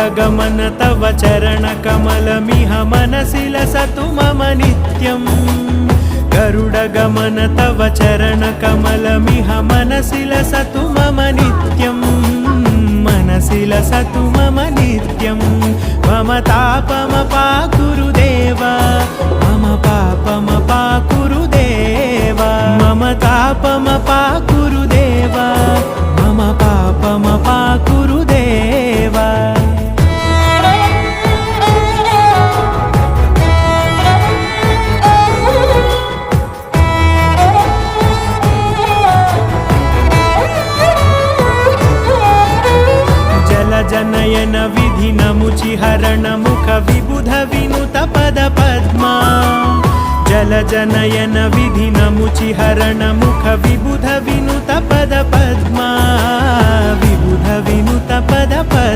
गरुडगमन तव चरणकमलमिह मनसि लसतु मम नित्यम् गरुडगमन तव चरणकमलमिह मनसि लसतु मम नित्यम् मनसि लसतु मम नित्यम् मम तापमपाकुरुदेव मम पापमपाकुरुदेव मम तापमपाकुरुदेव मम पापमपाकुरुदेव जनयन विधिनमुचिहरण मुख विबुध विनुत पद पद्मा जल जनयन विधिनमुचिहरण मुख विबुध विनुत पद पद्मा विबुध विनुत पद पद्मा।